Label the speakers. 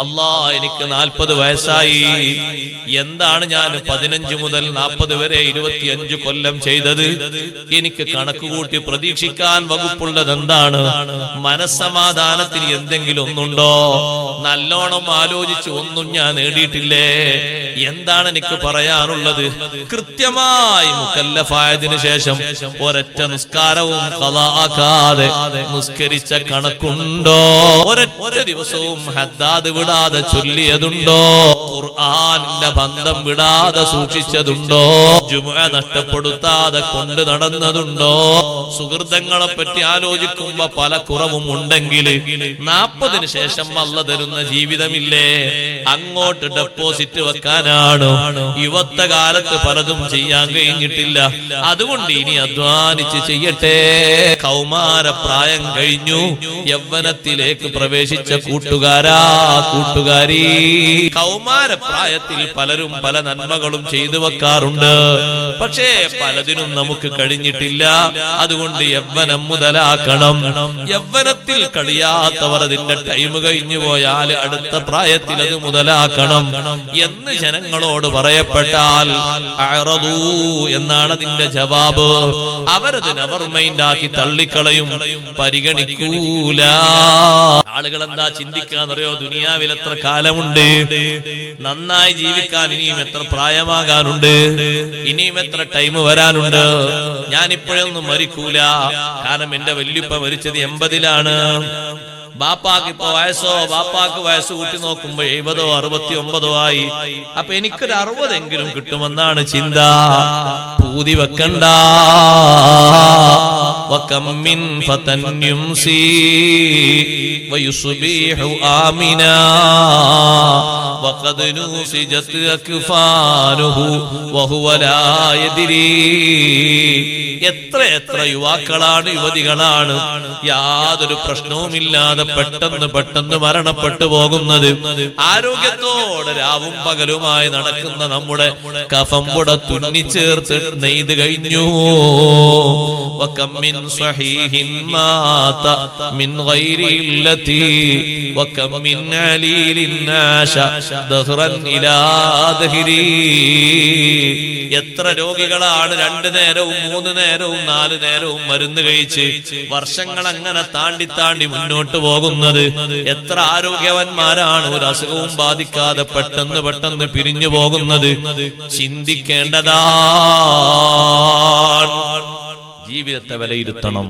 Speaker 1: അല്ലാ, എനിക്ക് 40 വയസ്സായി. എന്താണ് ഞാൻ 15 മുതൽ 40 വരെ 25 കൊല്ലം ചെയ്തത്? എനിക്ക് കണക്കുകൂട്ടി പ്രതീക്ഷിക്കാൻ വകുപ്പുള്ളത് എന്താണ്? മനസ്സമാധാനത്തിന് എന്തെങ്കിലും ഒന്നുണ്ടോ? നല്ലോണം ആലോചിച്ച് ഒന്നും ഞാൻ നേടിയിട്ടില്ലേ? എന്താണ് എനിക്ക് പറയാനുള്ളത്? കൃത്യമായി മുക്കല്ലഫായതിനു ശേഷം ഒരൊറ്റ നിസ്കാരവും ഖളാ ആക്കാതെ നിസ്കരിച്ച കണക്കുണ്ടോ? ഒരൊറ്റ ദിവസവും ഹദ്ദാദ് വിടാതെ ചൊല്ലിയതുണ്ടോ? ഖുർആനിന്റെ ബന്ധം വിടാതെ സൂക്ഷിച്ചതുണ്ടോ? ജുമുഅ നഷ്ടപ്പെടുത്താതെ കൊണ്ട് നടന്നതുണ്ടോ? സുഹൃതങ്ങളെ പറ്റി ആലോചിക്കുമ്പോ പല കുറവും ഉണ്ടെങ്കിൽ 40 ശേഷം അല്ല തരുന്ന ജീവിതമില്ലേ? അങ്ങോട്ട് ഡെപ്പോസിറ്റ് വെക്കാനാണ്. യുവത്വ കാലത്ത് പലതും ചെയ്യാൻ കഴിഞ്ഞിട്ടില്ല. അതുകൊണ്ട് ഇനി അധ്വാനിച്ച് ചെയ്യട്ടെ. കൗമാരപ്രായം കഴിഞ്ഞു, യൗവനത്തിലേക്ക് പ്രവേശിച്ച കൂട്ടുകാരാ, കൂട്ടുകാരി, കൗമാരപ്രായത്തിൽ പലരും പല നന്മകളും ചെയ്തു വെക്കാറുണ്ട്. പക്ഷേ പലതിനും നമുക്ക് കഴിഞ്ഞിട്ടില്ല. അതുകൊണ്ട് യൗവനം മുതലാക്കണം. യൗവനത്തിൽ കഴിയാത്തവർ അതിന്റെ ടൈം കഴിഞ്ഞു പോയാൽ അടുത്ത പ്രായത്തിൽ അത് മുതലാക്കണം എന്ന് ജനങ്ങളോട് പറയപ്പെട്ടാൽ അഅറദൂ എന്നാണ് അതിന്റെ ജവാബ്. അവരത് നെവർ മൈൻഡ് ആക്കി തള്ളിക്കളയും, പരിഗണിക്കൂല. ആളുകൾ എന്താ ചിന്തിക്കാന്നറിയോ? ദുനിയാവിൽ എത്ര കാലമുണ്ട്, നന്നായി ജീവിക്കാൻ ഇനിയും എത്ര പ്രായമാകാനുണ്ട്, ഇനിയും എത്ര ടൈം വരാനുണ്ട്. ഞാൻ ഇപ്പോഴൊന്നും മരിക്കൂല, കാരണം എന്റെ വല്യുപ്പ മരിച്ചത് 80-ലാണ്. ബാപ്പാക്ക് ഇപ്പൊ വയസ്സോ, ബാപ്പാക്ക് വയസ്സ് കൂട്ടി നോക്കുമ്പോ 70-ഓ 69-ഓ ആയി. അപ്പൊ എനിക്കൊരു 60 കിട്ടുമെന്നാണ് ചിന്ത. പൂതി വെക്കണ്ട. വകം മിൻ ഫതൻ യുംസി വയുസ്ബിഹു ആമിനാ വഖദ് നൂസിജത് അക്ഫാനുഹു വഹുവ ലാ യദ്രി. എത്ര യുവാക്കളാണ്, യുവതികളാണ് യാതൊരു പ്രശ്നവുമില്ലാതെ പെട്ടെന്ന് മരണപ്പെട്ടു പോകുന്നത്. ആരോഗ്യത്തോടെ രാവും പകലുമായി നടക്കുന്ന നമ്മുടെ കഫം കൂടെ തുന്നിച്ചേർത്ത് നെയ്ത് കഴിഞ്ഞു. വകം മിൻ സ്വഹീഹിൻ മാത മിൻ ഗൈരി ഇല്ലതി വകം മിൻ അലീലിൻ നാശ ദഹ്റൻ ഇലാ ദഹ്രി. എത്ര രോഗികളാണ് 2 നേരവും 3 നേരവും 4 നേരവും മരുന്ന് കഴിച്ച് വർഷങ്ങൾ അങ്ങനെ താണ്ടി മുന്നോട്ട് പോകുന്നത്. എത്ര ആരോഗ്യവാന്മാരാണ് ഒരു അസുഖവും ബാധിക്കാതെ പെട്ടെന്ന് പിരിഞ്ഞു പോകുന്നത്. ചിന്തിക്കേണ്ടതാണ്. ജീവിതത്തെ വിലയിരുത്തണം.